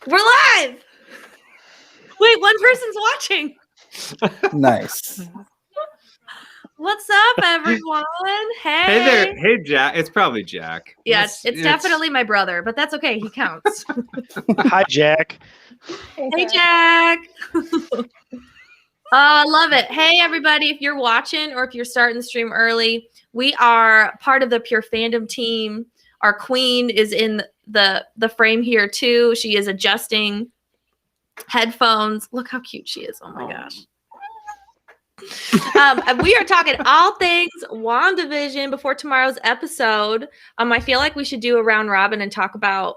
We're live. Wait, one person's watching. Nice. What's up, everyone? Hey. Hey there. Hey, Jack. It's probably Jack. Yeah, it's definitely my brother, but that's okay. He counts. Hi, Jack. Hey, Jack. Love it. Hey, everybody. If you're watching or if you're starting the stream early, we are part of the Pure Fandom team. Our queen is in the frame here, too. She is adjusting headphones. Look how cute she is. Oh, my gosh. We are talking all things WandaVision before tomorrow's episode. I feel like we should do a round robin and talk about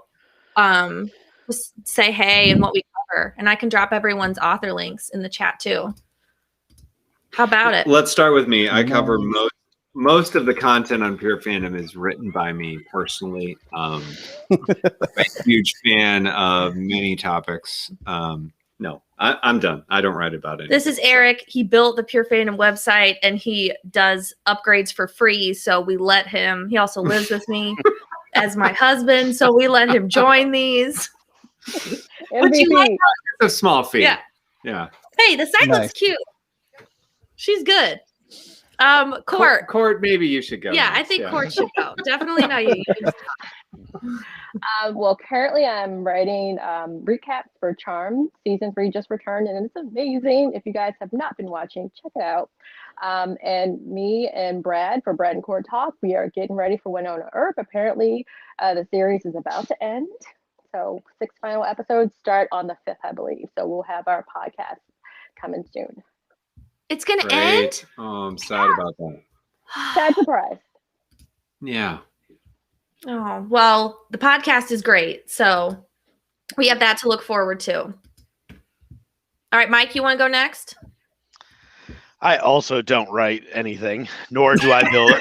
just say hey and what we cover, and I can drop everyone's author links in the chat too. How about it? Let's start with me. I cover most of the content on Pure Fandom is written by me personally. I'm a huge fan of many topics. No, I'm done. I don't write about it. This is Eric. He built the Pure Fandom website and he does upgrades for free. So we let him. He also lives with me as my husband. So we let him join these. Would you like it's a small fee. Yeah. Yeah. Hey, the site looks cute. She's good. Court, maybe you should go. Yeah, I think Court should go. Definitely not you. Well, currently I'm writing recaps for Charmed. Season 3 just returned, and it's amazing. If you guys have not been watching, check it out. And me and Brad, for Brad and Court Talk, we are getting ready for Winona Earp. Apparently, the series is about to end. So 6 final episodes start on the 5th, I believe. So we'll have our podcast coming soon. It's going to end? Oh, I'm sad about that. Sad surprise. Yeah. Oh, well, the podcast is great. So we have that to look forward to. All right, Mike, you want to go next? I also don't write anything, nor do I build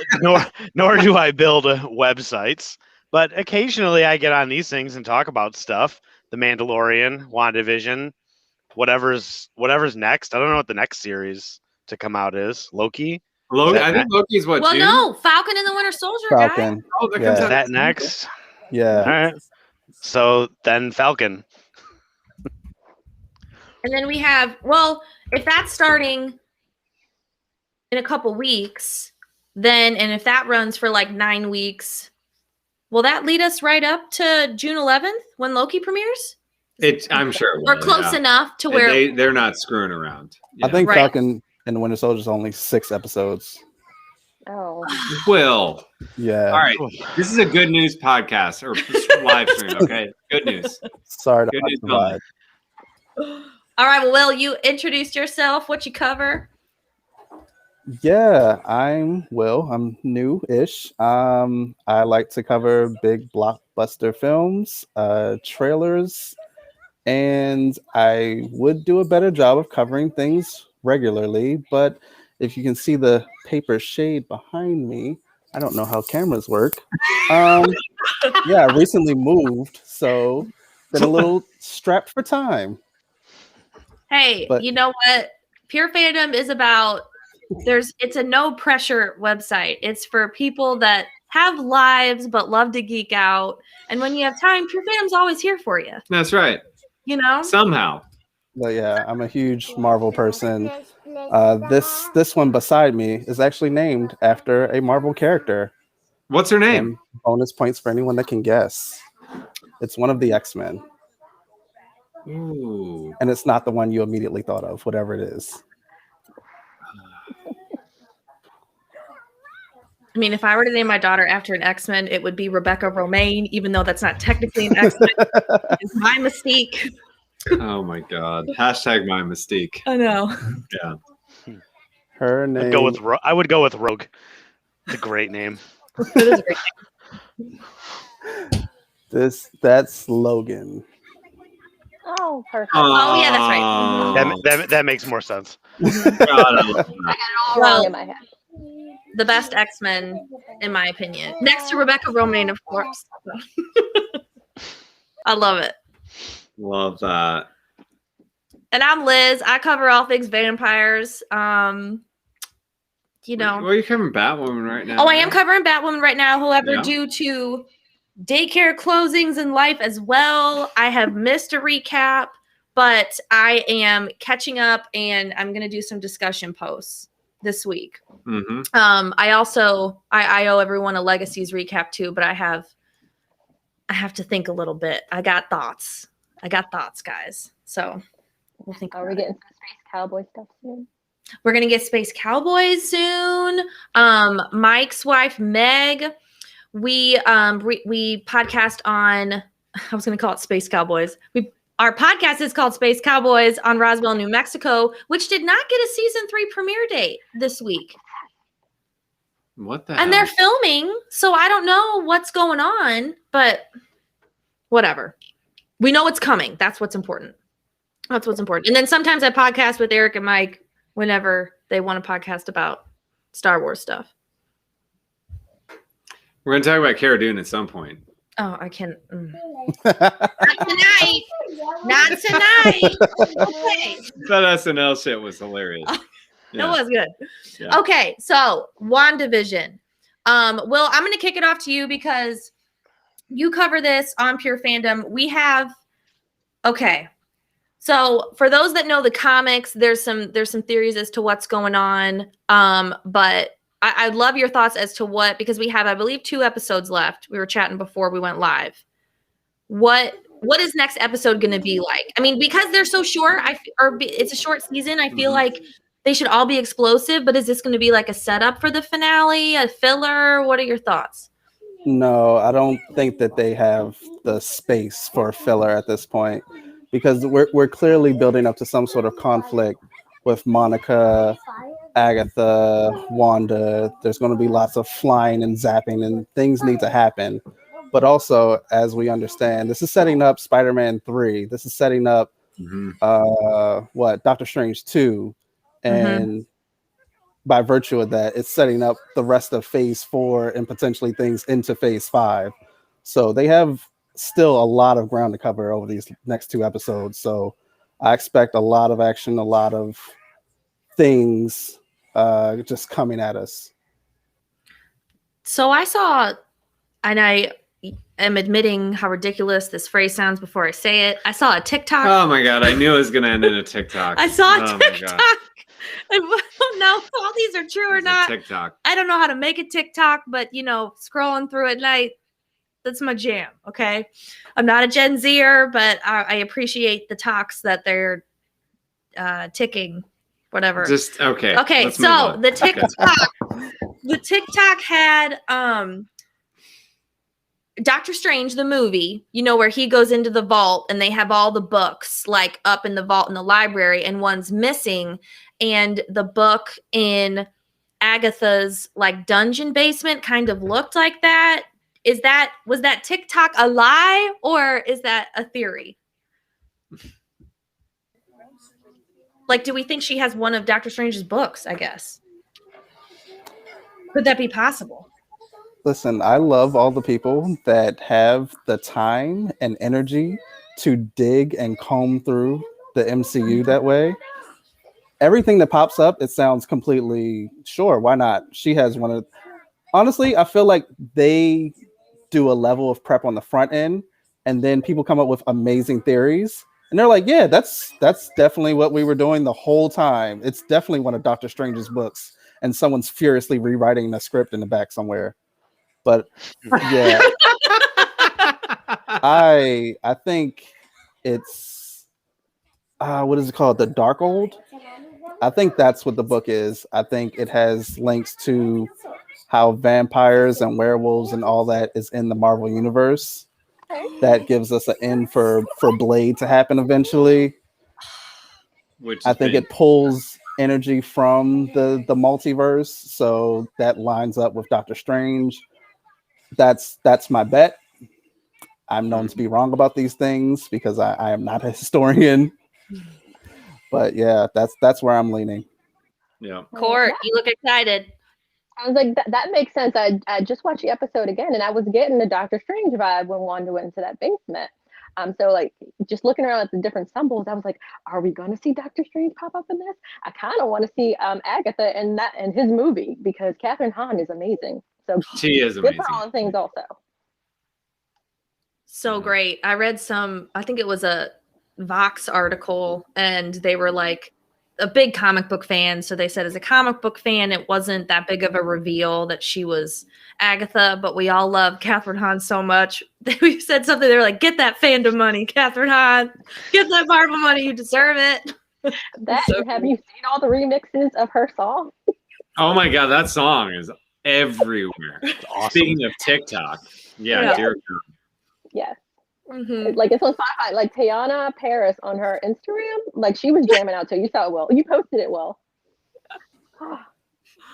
nor do I build websites. But occasionally I get on these things and talk about stuff. The Mandalorian, WandaVision, whatever's next. I don't know what the next series to come out is. Loki? I think Loki's what, well, June? No, Falcon and the Winter Soldier, Falcon. guy. Oh, that comes out that next? Yeah. All right. So then Falcon. And then we have, well, if that's starting in a couple weeks, then, and if that runs for like 9 weeks, will that lead us right up to June 11th when Loki premieres? I'm sure it will, We're close enough to where they're not screwing around. I think Falcon and the Winter Soldier is only 6 episodes. Oh. Will. Yeah. All right. This is a good news podcast or live stream, okay? Good news. Sorry to Good news provide. All right, well, Will, you introduced yourself, what you cover. Yeah, I'm Will. I'm new-ish. I like to cover big blockbuster films, trailers, and I would do a better job of covering things regularly, but if you can see the paper shade behind me, I don't know how cameras work. Yeah, I recently moved, so been a little strapped for time. Hey, you know what? Pure Fandom is about, it's a no pressure website. It's for people that have lives but love to geek out. And when you have time, Pure Fandom's always here for you. That's right. You know? Somehow. But yeah, I'm a huge Marvel person. This one beside me is actually named after a Marvel character. What's her name? And bonus points for anyone that can guess. It's one of the X-Men. Ooh. And it's not the one you immediately thought of, whatever it is. I mean, if I were to name my daughter after an X-Men, it would be Rebecca Romaine, even though that's not technically an X-Men. It's my Mystique. Oh my God. Hashtag my Mystique. I know. Yeah. Her name. I would go with Rogue. It's a great name. It is a great name. That's Logan. Oh, perfect. Oh, yeah, that's right. That makes more sense. God, I love that. I got it all wrong in my head. The best X-Men, in my opinion. Next to Rebecca Romaine, of course. I love it. Love that. And I'm Liz. I cover all things vampires. You know. Well, you're covering Batwoman right now. Oh, I am covering Batwoman right now. However, due to daycare closings in life as well. I have missed a recap, but I am catching up, and I'm going to do some discussion posts this week. Mm-hmm. I also I owe everyone a Legacies recap too, but I have to think a little bit. I got thoughts, guys. So we'll think. Are we getting some Space Cowboy stuff soon? We're gonna get Space Cowboys soon. Mike's wife Meg. We podcast on. I was gonna call it Space Cowboys. Our podcast is called Space Cowboys on Roswell, New Mexico, which did not get a season 3 premiere date this week. What the And hell? they're filming, so I don't know what's going on, but whatever. We know it's coming. That's what's important. And then sometimes I podcast with Eric and Mike whenever they want to podcast about Star Wars stuff. We're going to talk about Cara Dune at some point. Oh, I can't. Not tonight. Okay. That SNL shit was hilarious. That was good. Yeah. Okay, so WandaVision. Will, I'm going to kick it off to you because you cover this on Pure Fandom. We have, okay. So for those that know the comics, there's some theories as to what's going on. But I'd love your thoughts as to what, because we have, I believe, 2 episodes left. We were chatting before we went live. What is next episode going to be like? I mean, because they're so short, it's a short season. I feel like they should all be explosive, but is this going to be like a setup for the finale, a filler? What are your thoughts? No, I don't think that they have the space for a filler at this point, because we're clearly building up to some sort of conflict with Monica, Agatha, Wanda. There's going to be lots of flying and zapping, and things need to happen. But also, as we understand, this is setting up Spider-Man 3. This is setting up Doctor Strange 2. And by virtue of that, it's setting up the rest of Phase 4 and potentially things into Phase 5. So they have still a lot of ground to cover over these next 2 episodes. So I expect a lot of action, a lot of things just coming at us. So I saw, and I am admitting how ridiculous this phrase sounds before I say it. I saw a TikTok. Oh my God, I knew it was going to end in a TikTok. I saw a TikTok. I don't know if all these are true or not. TikTok. I don't know how to make a TikTok, but scrolling through at night, that's my jam. Okay. I'm not a Gen Zer, but I appreciate the talks that they're ticking, whatever. Just okay. Okay. So the TikTok had Doctor Strange, the movie, where he goes into the vault and they have all the books like up in the vault in the library, and one's missing. And the book in Agatha's like dungeon basement kind of looked like that. Was that TikTok a lie, or is that a theory? Like, do we think she has one of Doctor Strange's books, I guess? Could that be possible? Listen, I love all the people that have the time and energy to dig and comb through the MCU that way. Everything that pops up, it sounds completely sure. Why not? She has one of. Honestly, I feel like they do a level of prep on the front end, and then people come up with amazing theories, and they're like, "Yeah, that's definitely what we were doing the whole time. It's definitely one of Doctor Strange's books," and someone's furiously rewriting the script in the back somewhere. But yeah, I think it's what is it called? The Darkhold. I think that's what the book is. I think it has links to how vampires and werewolves and all that is in the Marvel universe. That gives us an end for Blade to happen eventually. Which I think it pulls energy from the multiverse, so that lines up with Doctor Strange. That's my bet. I'm known to be wrong about these things because I am not a historian. But yeah, that's where I'm leaning. Yeah. Court, you look excited. I was like, that makes sense. I just watched the episode again, and I was getting the Doctor Strange vibe when Wanda went into that basement. So like just looking around at the different symbols, I was like, are we going to see Doctor Strange pop up in this? I kind of want to see Agatha in his movie, because Catherine Hahn is amazing. So she is good amazing. for all things also. So great. I read I think it was a Vox article, and they were like a big comic book fan. So they said, as a comic book fan, it wasn't that big of a reveal that she was Agatha, but we all love Catherine Hahn so much. We said something, they were like, get that fandom money, Catherine Hahn. Get that Marvel money. You deserve it. That, and have you seen all the remixes of her song? Oh my God, that song is everywhere. Awesome. Speaking of TikTok, yeah. Dear God. Yes. Mm-hmm. Like, it's on Spotify. Like, Teyana Paris on her Instagram, like, she was jamming out too. You saw it, Will. You posted it, Will.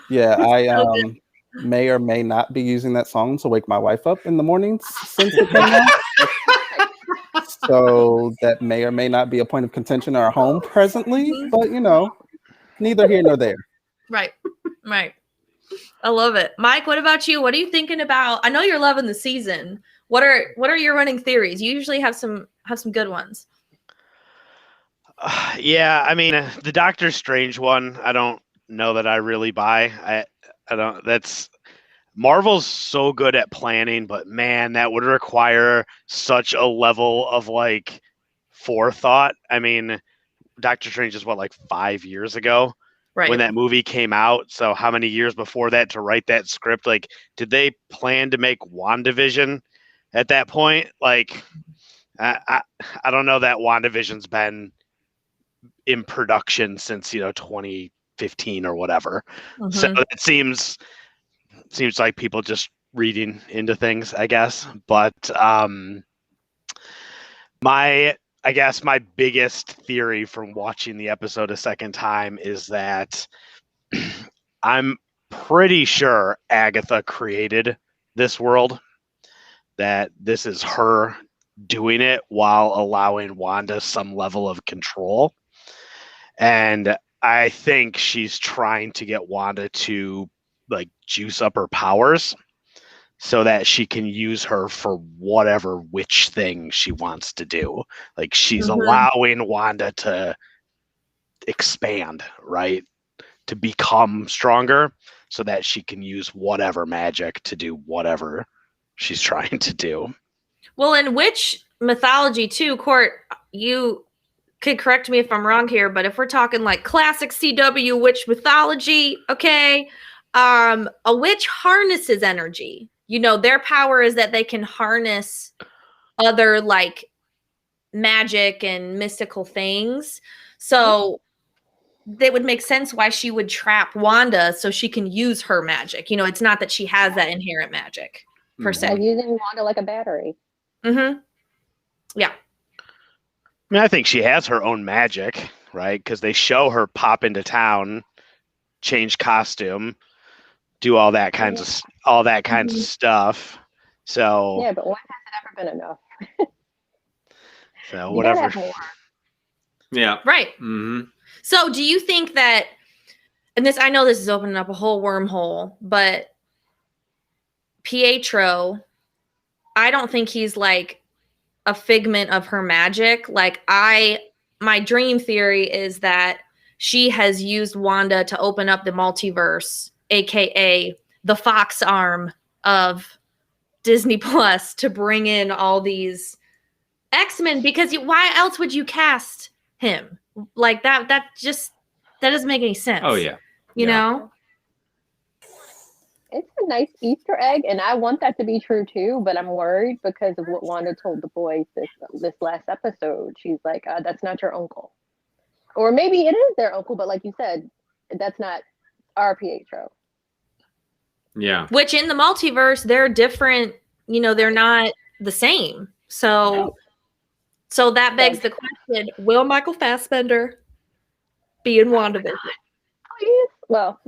Yeah, I may or may not be using that song to wake my wife up in the mornings since it came out. So that may or may not be a point of contention in our home presently, but neither here nor there. Right. I love it. Mike, what about you? What are you thinking about? I know you're loving the season. What are your running theories? You usually have some good ones. Yeah, I mean, the Doctor Strange one, I don't know that I really buy. I don't. That's Marvel's so good at planning, but man, that would require such a level of like forethought. I mean, Doctor Strange is what, like 5 years ago Right. when that movie came out. So how many years before that to write that script? Like, did they plan to make WandaVision at that point? Like, I don't know that WandaVision's been in production since 2015 or whatever. Mm-hmm. So it seems like people just reading into things, I guess. But I guess my biggest theory from watching the episode a second time is that I'm pretty sure Agatha created this world, that this is her doing it while allowing Wanda some level of control. And I think she's trying to get Wanda to like juice up her powers so that she can use her for whatever witch thing she wants to do. Like, she's allowing Wanda to expand, right? To become stronger so that she can use whatever magic to do whatever she's trying to do. Well, in witch mythology too, Court, you could correct me if I'm wrong here, but if we're talking like classic CW witch mythology, okay, a witch harnesses energy. Their power is that they can harness other like magic and mystical things. So that would make sense why she would trap Wanda so she can use her magic. It's not that she has that inherent magic per se. Like using Wanda like a battery. Mm-hmm. Yeah. I mean, I think she has her own magic, right? Because they show her pop into town, change costume, do all that kinds of stuff. So yeah, but when has it ever been enough? So whatever. Yeah. Right. Mm-hmm. So do you think that, and I know this is opening up a whole wormhole, but Pietro, I don't think he's like a figment of her magic. Like my dream theory is that she has used Wanda to open up the multiverse, aka the Fox arm of Disney Plus, to bring in all these X-Men, because why else would you cast him like that? That doesn't make any sense. Oh yeah. You know? It's a nice Easter egg, and I want that to be true too, but I'm worried because of what Wanda told the boys this last episode. She's like, that's not your uncle. Or maybe it is their uncle, but like you said, that's not our Pietro. Yeah. Which in the multiverse, they're different, they're not the same. So that begs the question, will Michael Fassbender be in WandaVision? Please? Well,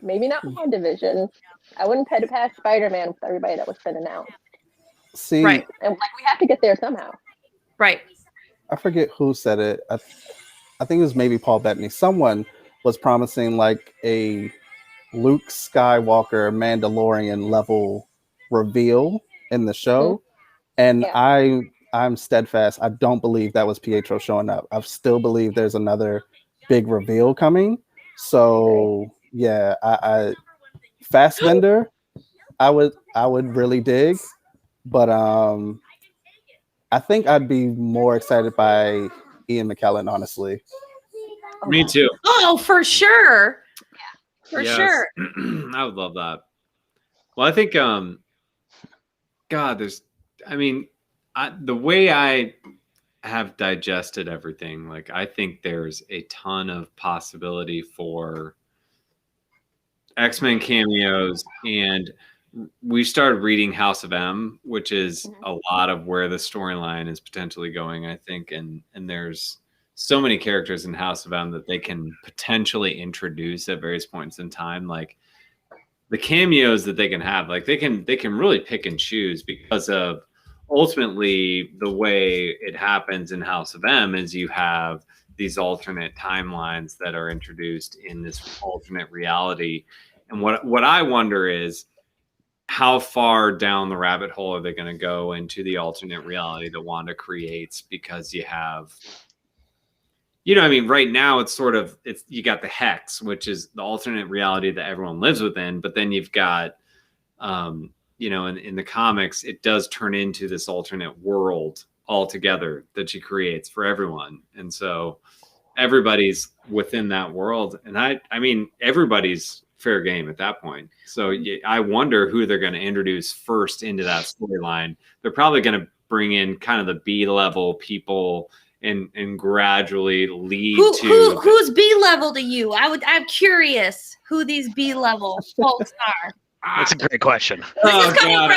maybe not WandaVision. I wouldn't put it past Spider-Man with everybody that was been announced. See, right. And we have to get there somehow. Right. I forget who said it. I think it was maybe Paul Bettany. Someone was promising like a Luke Skywalker Mandalorian level reveal in the show. And I'm steadfast. I don't believe that was Pietro showing up. I still believe there's another big reveal coming. So yeah, I Fassbender, I would really dig, but I think I'd be more excited by Ian McKellen, honestly. Me too. Oh, for sure. For Yes. sure. I would love that. Well, I think, God, the way I have digested everything, like, I think there's a ton of possibility for X-Men cameos, and we started reading House of M, which is a lot of where the storyline is potentially going, I think, and there's so many characters in House of M that they can potentially introduce at various points in time. Like the cameos that they can have, like they can really pick and choose, because of ultimately the way it happens in House of M is you have these alternate timelines that are introduced in this alternate reality. And what I wonder is, how far down the rabbit hole are they going to go into the alternate reality that Wanda creates? Because you have, right now it's you got the Hex, which is the alternate reality that everyone lives within. But then you've got, in the comics, it does turn into this alternate world altogether that she creates for everyone. And so everybody's within that world. And I mean, everybody's fair game at that point. So I wonder who they're going to introduce first into that storyline. They're probably going to bring in kind of the B-level people and gradually lead who's B-level to you? I'm curious who these B-level folks are. That's a great question. I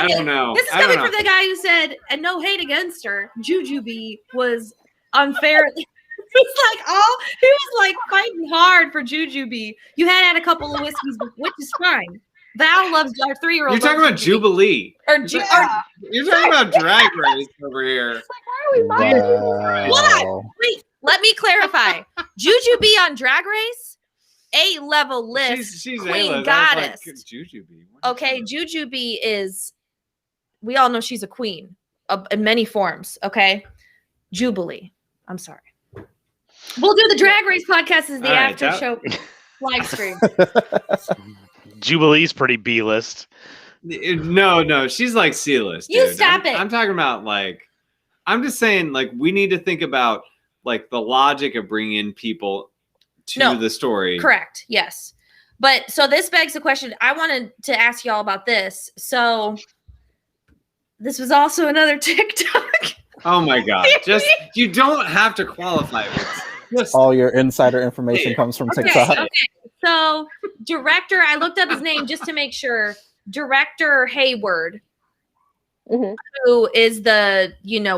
don't know. This is coming from the guy who said, and no hate against her, Jujubee was unfairly. He was like fighting hard for Jujubee. You had a couple of whiskeys, which is fine. Val loves our 3-year-old. You're talking about Jubilee. You're talking about Drag Race over here. It's like, why are we fighting? What? Wait, let me clarify. Jujubee on Drag Race, A-level list, she's queen A-list. goddess. Like, Jujubee. Okay, Jujubee is, we all know she's a queen in many forms, okay? Jubilee. I'm sorry. We'll do the Drag Race podcast as the after show live stream. Jubilee's pretty B-list. No, she's like C-list. You dude. stop it. I'm talking about, like, I'm just saying, like, we need to think about, like, the logic of bringing in people to the story. Correct. Yes. But so this begs the question. I wanted to ask y'all about this. So this was also another TikTok. Oh my God. You don't have to qualify it. All your insider information comes from TikTok. Okay. So director, I looked up his name just to make sure. Director Hayward, who is the,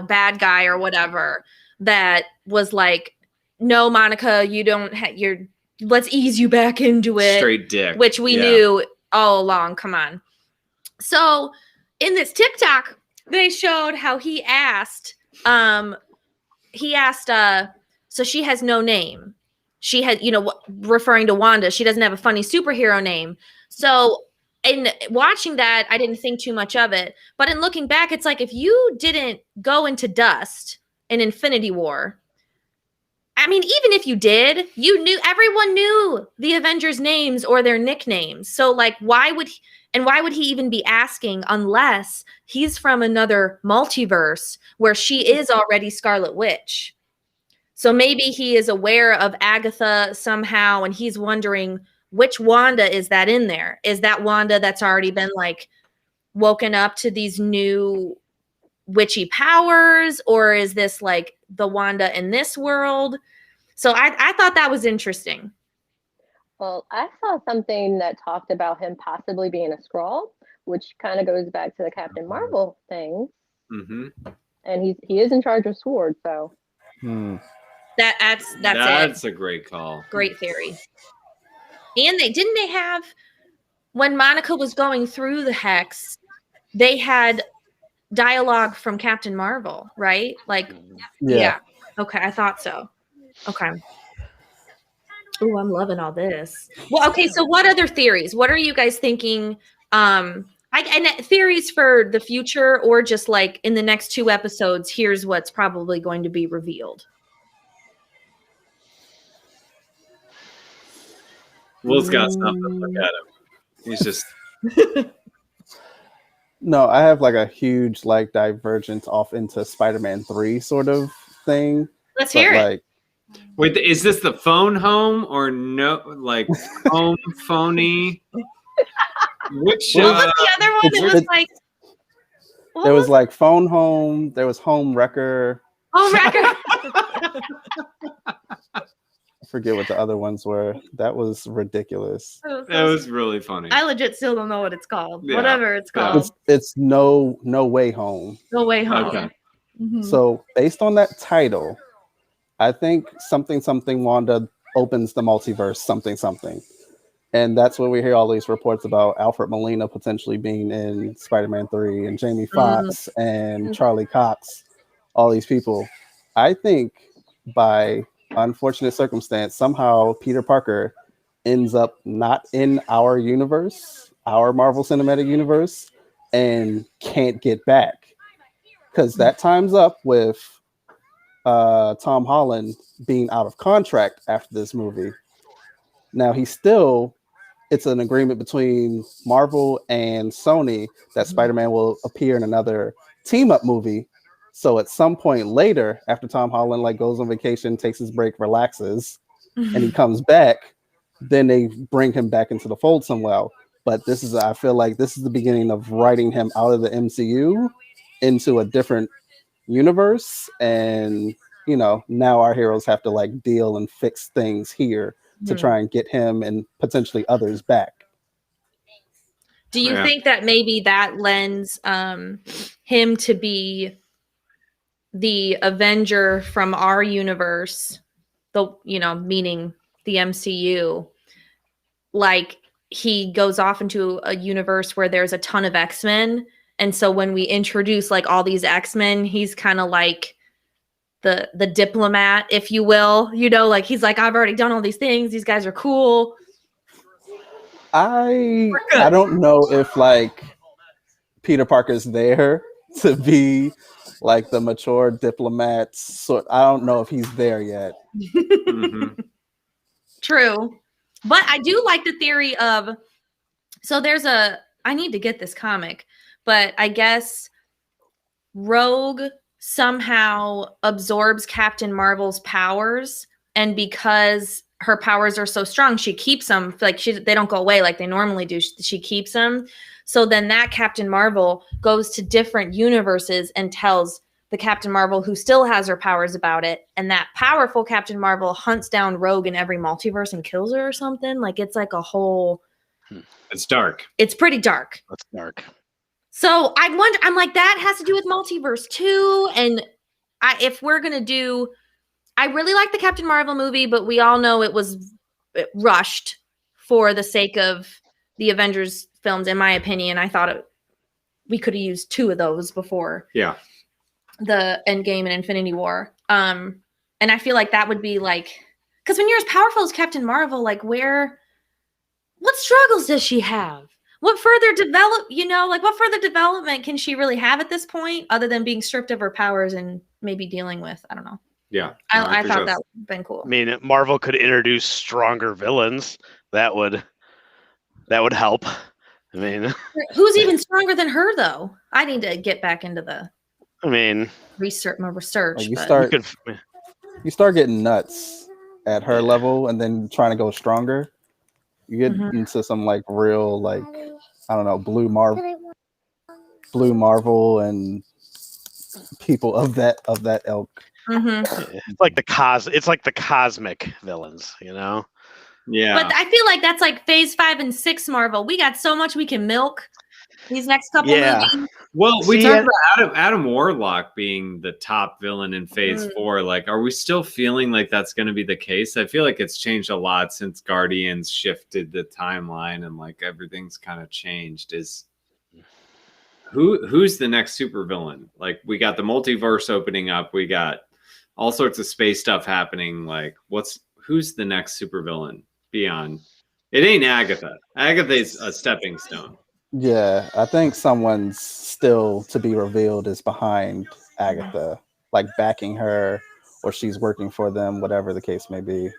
bad guy or whatever, that was like, no, Monica, you don't let's ease you back into it. Straight dick. Which we knew all along. Come on. So in this TikTok, they showed how he asked, so she has no name. She had, referring to Wanda, she doesn't have a funny superhero name. So in watching that, I didn't think too much of it. But in looking back, it's like, if you didn't go into dust in Infinity War, I mean, even if you did, everyone knew the Avengers' names or their nicknames. So like, why would he even be asking, unless he's from another multiverse where she is already Scarlet Witch? So maybe he is aware of Agatha somehow, and he's wondering, which Wanda is that in there? Is that Wanda that's already been like woken up to these new witchy powers, or is this like the Wanda in this world? So I thought that was interesting. Well, I saw something that talked about him possibly being a Skrull, which kind of goes back to the Captain Marvel thing. Mm-hmm. And he is in charge of SWORD, so. That's a great call. Great theory. And they have, when Monica was going through the Hex, they had dialogue from Captain Marvel, right? Like, yeah. Okay, I thought so. Okay. Oh, I'm loving all this. Well, okay, so what other theories? What are you guys thinking? And theories for the future, or just like in the next 2 episodes, here's what's probably going to be revealed. Will's got something. Look at him. He's just No, I have like a huge like divergence off into Spider-Man 3 sort of thing. Let's But hear it. like Wait, is this the phone home or no? Like home phony? Which What was the other one? It was like there was like Phone Home, there was Home Wrecker. Oh, record. I forget what the other ones were. That was ridiculous. that was really funny. I legit still don't know what it's called. Yeah. Whatever it's called. It's no way home. No Way Home. Okay. Mhm. So based on that title, I think something Wanda opens the multiverse something. And that's where we hear all these reports about Alfred Molina potentially being in Spider-Man 3 and Jamie Foxx and Charlie Cox, all these people. I think by unfortunate circumstance, somehow Peter Parker ends up not in our universe, our Marvel Cinematic Universe, and can't get back. Because that time's up with Tom Holland being out of contract after this movie. Now it's an agreement between Marvel and Sony that Spider-Man will appear in another team-up movie. So at some point later, after Tom Holland like goes on vacation, takes his break, relaxes, and he comes back, then they bring him back into the fold somewhere. But I feel like this is the beginning of writing him out of the MCU into a different universe, and now our heroes have to like deal and fix things here to try and get him and potentially others back. Do you think that maybe that lends him to be the Avenger from our universe, meaning the MCU, like he goes off into a universe where there's a ton of X-Men, and so when we introduce like all these X-Men, he's kind of like the diplomat, if you will, like he's like, I've already done all these things. These guys are cool. I don't know if like Peter Parker's there to be like the mature diplomat. So I don't know if he's there yet. Mm-hmm. True. But I do like the theory of, so I need to get this comic, but I guess Rogue somehow absorbs Captain Marvel's powers, and because her powers are so strong, she keeps them. Like they don't go away like they normally do. She keeps them. So then that Captain Marvel goes to different universes and tells the Captain Marvel who still has her powers about it, and that powerful Captain Marvel hunts down Rogue in every multiverse and kills her or something. Like it's like a whole. It's dark. It's pretty dark. That's dark. So I wonder, I'm like, that has to do with multiverse too. And if we're going to do, I really like the Captain Marvel movie, but we all know it was rushed for the sake of the Avengers films. In my opinion, I thought we could have used 2 of those before the Endgame and Infinity War. And I feel like that would be like, because when you're as powerful as Captain Marvel, like what struggles does she have? What further development can she really have at this point other than being stripped of her powers and maybe dealing with, I don't know. Yeah. I thought that would have been cool. I mean, Marvel could introduce stronger villains. That would help. I mean, who's even stronger than her though? I need to get back into the research. Like you start getting nuts at her level and then trying to go stronger. You get into some like real like, I don't know, Blue Marvel and people of that ilk. It's like the cosmic villains, Yeah. But I feel like that's like phase 5 and 6 Marvel. We got so much we can milk these next couple movies. Well, we talked about Adam Warlock being the top villain in phase 4. Like, are we still feeling like that's going to be the case? I feel like it's changed a lot since Guardians shifted the timeline and like everything's kind of changed. Who's the next supervillain? Like, we got the multiverse opening up. We got all sorts of space stuff happening. Like, who's the next supervillain beyond? It ain't Agatha. Agatha's a stepping stone. Yeah, I think someone's still to be revealed is behind Agatha, like backing her, or she's working for them, whatever the case may be.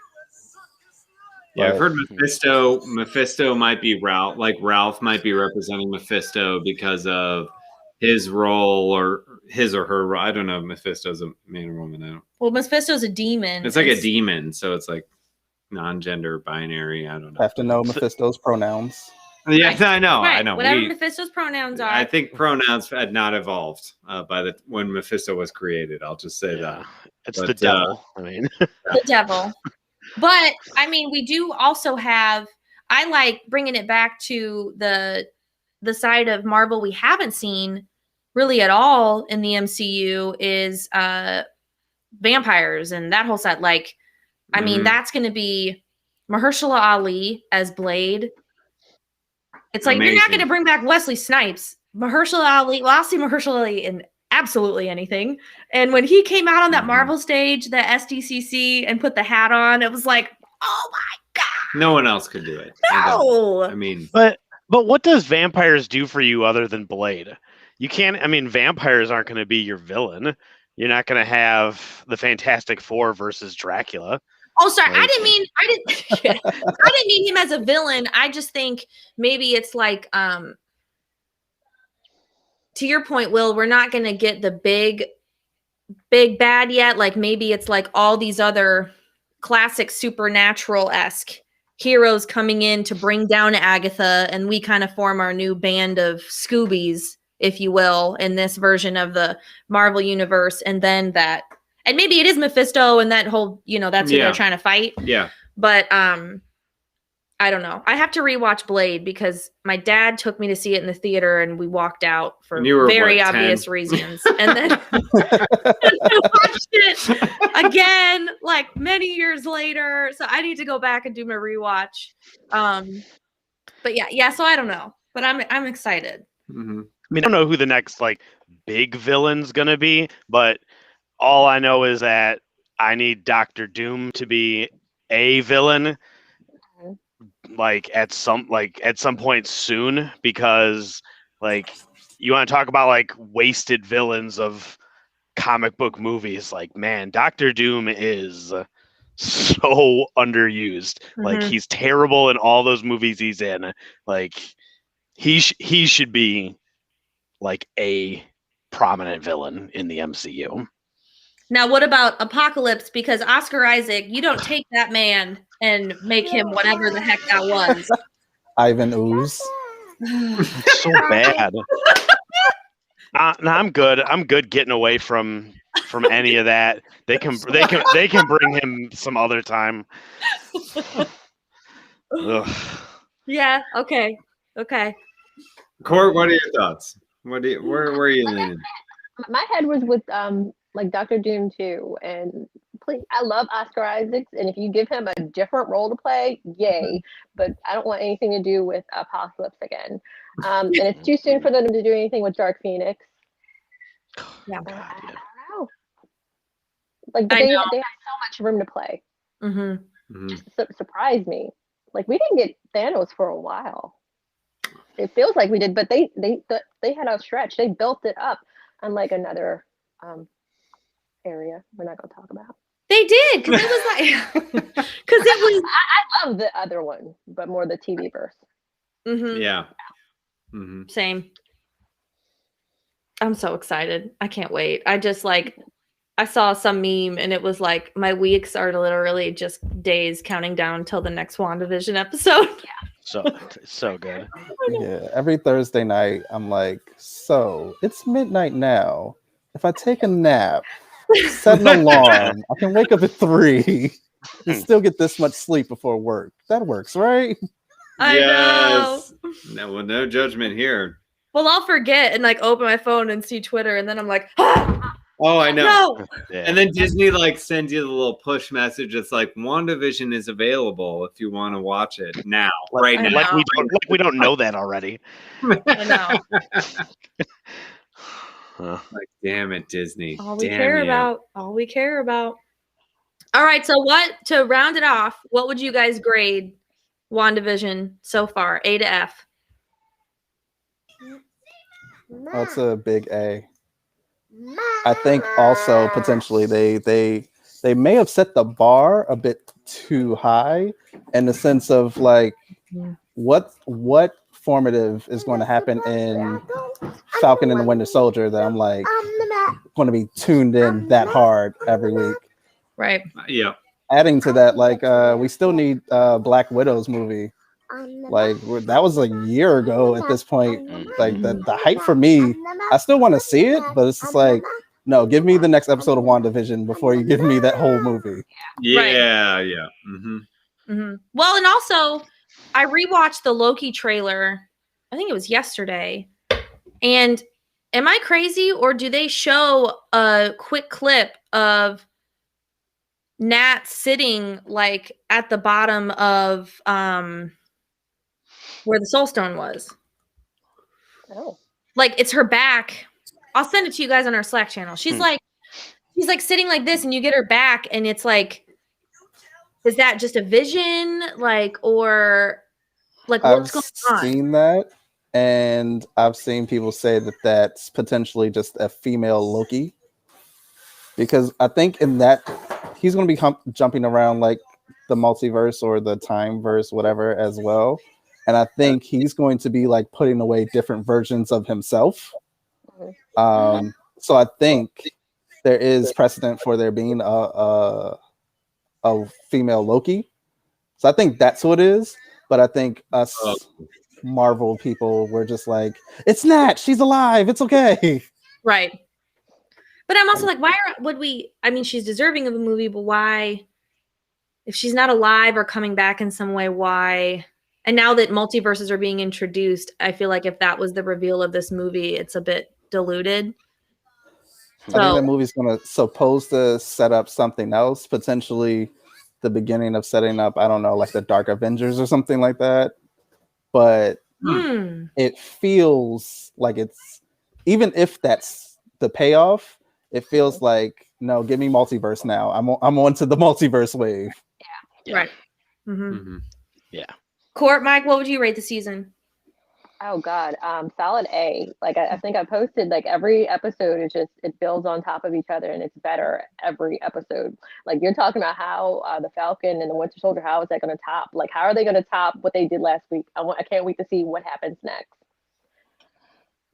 Yeah, I've But- heard Mephisto. Mephisto might be Ralph. Like Ralph might be representing Mephisto because of his role or his or her role. I don't know if Mephisto's a man or woman. I don't. Well, Mephisto's a demon. It's like a demon, so it's like non-gender binary. I don't know. Have to know Mephisto's pronouns. Yeah, I know. Right. I know. Whatever Mephisto's pronouns are. I think pronouns had not evolved when Mephisto was created. I'll just say that. It's the devil. I mean, the devil. But I mean, we do also have. I like bringing it back to the side of Marvel we haven't seen really at all in the MCU is vampires and that whole side. Like, I mean, that's going to be Mahershala Ali as Blade. It's like you're not going to bring back Wesley Snipes. Mahershala Ali. Well, I'll see Mahershala Ali in absolutely anything. And when he came out on that Marvel stage, the SDCC, and put the hat on, it was like, oh my god! No one else could do it. No, I mean, but what does vampires do for you other than Blade? You can't. I mean, vampires aren't going to be your villain. You're not going to have the Fantastic Four versus Dracula. Oh, sorry. I didn't mean him as a villain. I just think maybe it's like, to your point, Will, we're not going to get the big bad yet. Like maybe it's like all these other classic supernatural-esque heroes coming in to bring down Agatha, and we kind of form our new band of Scoobies, if you will, in this version of the Marvel universe. And then that. And maybe it is Mephisto and that whole, that's who they're trying to fight. Yeah. But I don't know. I have to rewatch Blade because my dad took me to see it in the theater and we walked out for very obvious reasons. And then I watched it again like many years later. So I need to go back and do my rewatch. But yeah, so I don't know. But I'm excited. Mm-hmm. I mean, I don't know who the next like big villain's gonna be, but all I know is that I need Doctor Doom to be a villain, like at some point soon, because like you want to talk about like wasted villains of comic book movies. Like, man, Doctor Doom is so underused. Like he's terrible in all those movies he's in. Like he should be like a prominent villain in the MCU. Now, what about Apocalypse? Because Oscar Isaac, you don't take that man and make him whatever the heck that was. Ivan Ooze. So bad. No, I'm good. I'm good getting away from any of that. They can bring him some other time. Yeah. Okay. Court, what are your thoughts? Where are you leaning? My head was with like Doctor Doom too, and please, I love Oscar Isaacs, and if you give him a different role to play, yay! But I don't want anything to do with Apocalypse again. And it's too soon for them to do anything with Dark Phoenix. Yeah, I don't know. Like they have so much room to play. Just surprised me. Like we didn't get Thanos for a while. It feels like we did, but they had a stretch. They built it up, unlike another area we're not going to talk about. They did, because it was like I love the other one, but more the TV verse. Yeah. Same. I'm so excited. I can't wait. I saw some meme and it was like my weeks are literally just days counting down until the next WandaVision episode. Yeah. So good. Yeah, every Thursday night I'm like, so it's midnight now. If I take a nap, set an alarm, I can wake up at 3 and still get this much sleep before work. That works, right? I know. No judgment here. Well, I'll forget and like open my phone and see Twitter, and then I'm like, ah! Oh, I know. No. Yeah. And then Disney like sends you the little push message. It's like WandaVision is available if you want to watch it now, right now. Like we don't know that already. I know. Like, damn it, Disney. All we care about. All right. So to round it off, what would you guys grade WandaVision so far? A to F. That's a big A. I think also potentially they may have set the bar a bit too high in the sense of like what formative is going to happen in Falcon and the Winter Soldier that I'm like going to be tuned in that hard every week. Right. Yeah. Adding to that, like we still need Black Widow's movie. Like that was a year ago at this point. Like the hype for me, I still want to see it, but it's just like, no, give me the next episode of WandaVision before you give me that whole movie. Yeah, yeah. Well, and also, I rewatched the Loki trailer. I think it was yesterday. And am I crazy, or do they show a quick clip of Nat sitting like at the bottom of where the Soul Stone was? Oh. Like it's her back. I'll send it to you guys on our Slack channel. She's like sitting like this, and you get her back, and it's like, is that just a vision? Like, or like what's going on? I've seen that, and I've seen people say that that's potentially just a female Loki, because I think in that he's going to be jumping around like the multiverse or the time verse, whatever, as well. And I think he's going to be like putting away different versions of himself. So I think there is precedent for there being a female Loki. So I think that's what it is. But I think us Marvel people were just like, it's Nat, she's alive, it's okay. Right. But I'm also like, why would we? I mean, she's deserving of a movie, but why? If she's not alive or coming back in some way, why? And now that multiverses are being introduced, I feel like if that was the reveal of this movie, it's a bit diluted. I think that movie's supposed to set up something else, potentially the beginning of setting up, I don't know, like the Dark Avengers or something like that. But it feels like it's, even if that's the payoff, it feels like, no, give me multiverse now. I'm on to the multiverse wave. Yeah. Right. Yeah. Court, Mike, what would you rate the season? Oh God, solid A. Like I think I posted, like every episode is just, it builds on top of each other and it's better every episode. Like you're talking about how the Falcon and the Winter Soldier, how is that going to top? Like how are they going to top what they did last week? I can't wait to see what happens next.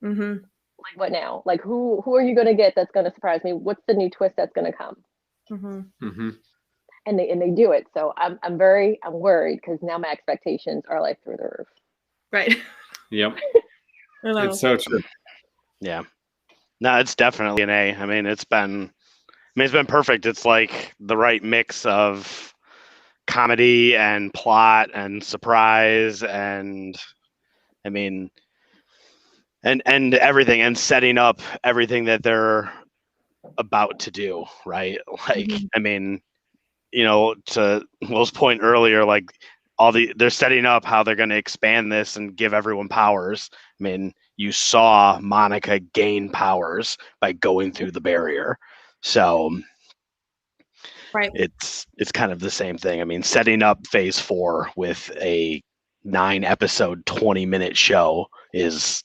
Like what now? Like who are you going to get that's going to surprise me? What's the new twist that's going to come? And they do it. So I'm worried because now my expectations are like through the roof. Right. Yep. It's so true. Yeah. No, it's definitely an A. I mean, it's been perfect. It's like the right mix of comedy and plot and surprise and I mean and everything, and setting up everything that they're about to do, right? Like I mean, you know, to Will's point earlier, like they're setting up how they're going to expand this and give everyone powers. I mean, you saw Monica gain powers by going through the barrier. So right. It's kind of the same thing. I mean, setting up phase 4 with a 9-episode, 20-minute show is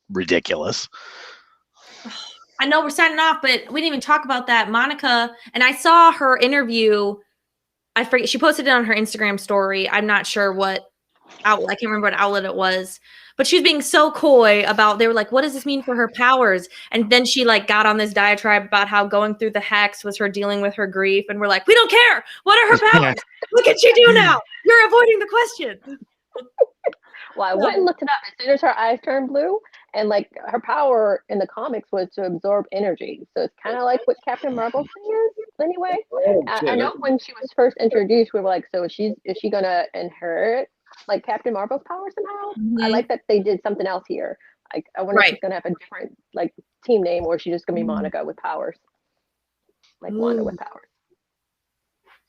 ridiculous. I know we're signing off, but we didn't even talk about that. Monica, and I saw her interview. I forget, she posted it on her Instagram story. I'm not sure what outlet, I can't remember what outlet it was, but she was being so coy about, they were like, what does this mean for her powers? And then she like got on this diatribe about how going through the hex was her dealing with her grief. And we're like, we don't care. What are her powers? Look at you do now. You're avoiding the question. Well, I went and looked it up. As soon as her eyes turned blue, and like her power in the comics was to absorb energy. So it's kind of like what Captain Marvel's thing is anyway. I know when she was first introduced, we were like, so is she gonna inherit like Captain Marvel's power somehow? I like that they did something else here. Like I wonder if she's gonna have a different like team name, or is she just gonna be Monica with powers, like Wanda with powers.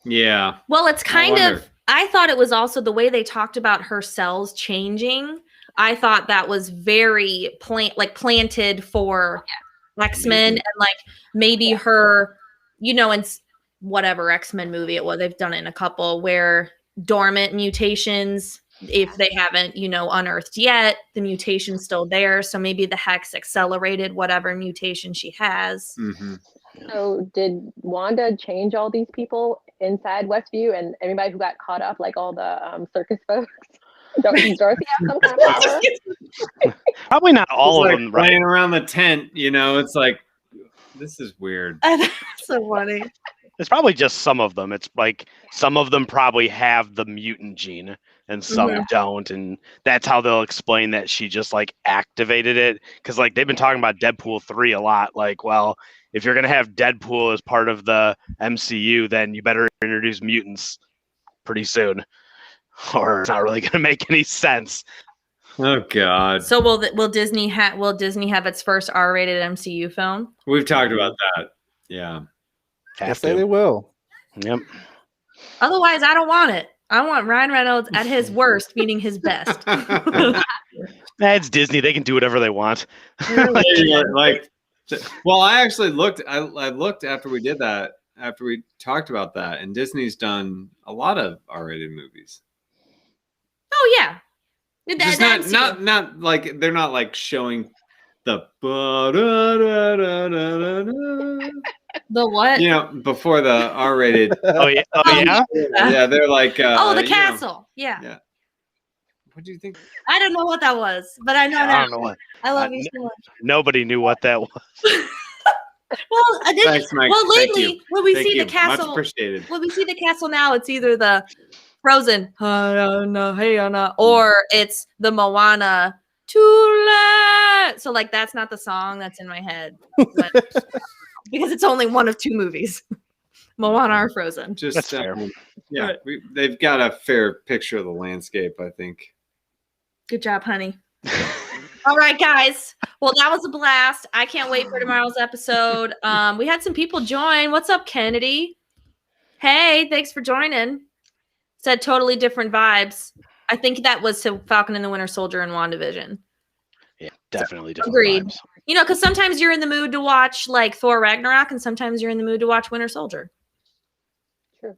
Yeah. Well, it's kind of, I thought it was also the way they talked about her cells changing. I thought that was very planted for X-Men and like maybe her, you know, in whatever X-Men movie it was, they've done it in a couple where dormant mutations, if they haven't, you know, unearthed yet, the mutation's still there. So maybe the hex accelerated whatever mutation she has. So did Wanda change all these people inside Westview, and everybody who got caught up, like all the circus folks. Does Dorothy have some kind of power? Probably not all It's of like them, right? playing around the tent, it's like, this is weird. That's so funny. It's probably just some of them. It's like some of them probably have the mutant gene and some don't, and that's how they'll explain that she just like activated it. Because like they've been talking about Deadpool 3 a lot. Like, well, if you're gonna have Deadpool as part of the MCU, then you better introduce mutants pretty soon, or it's not really gonna make any sense. Oh God. So will Disney have its first R-rated MCU film? We've talked about that. Yeah. Yes, they will. Yep. Otherwise, I don't want it. I want Ryan Reynolds at his worst, meaning his best. It's Disney. They can do whatever they want. Well, I actually looked. I looked after we did that. After we talked about that, and Disney's done a lot of R-rated movies. Oh yeah, Just not like they're not like showing the the what? Before the R-rated. Oh yeah. Oh yeah. Yeah, they're like. The castle. Yeah. What do you think? I don't know what that was, but I know I that. don't know what. I love you so much. Nobody knew what that was. Well, Thanks, Mike. lately when we see the Much castle, appreciated. when we see the castle now, it's either the Frozen, or it's the Moana. Too late. So like that's not the song that's in my head, because it's only one of two movies, Moana or Frozen. That's fair. Yeah, they've got a fair picture of the landscape, I think. Good job, honey. All right, guys. Well, that was a blast. I can't wait for tomorrow's episode. We had some people join. What's up, Kennedy? Hey, thanks for joining. Said totally different vibes. I think that was to Falcon and the Winter Soldier and WandaVision. Yeah, definitely different Agreed. vibes. Because sometimes you're in the mood to watch like Thor Ragnarok, and sometimes you're in the mood to watch Winter Soldier. True.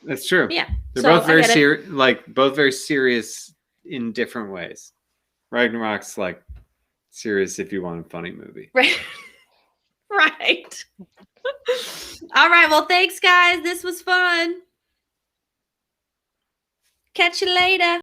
That's true. Yeah. They're both very serious, both very serious in different ways. Ragnarok's like serious if you want a funny movie. Right. Right. All right. Well, thanks, guys. This was fun. Catch you later.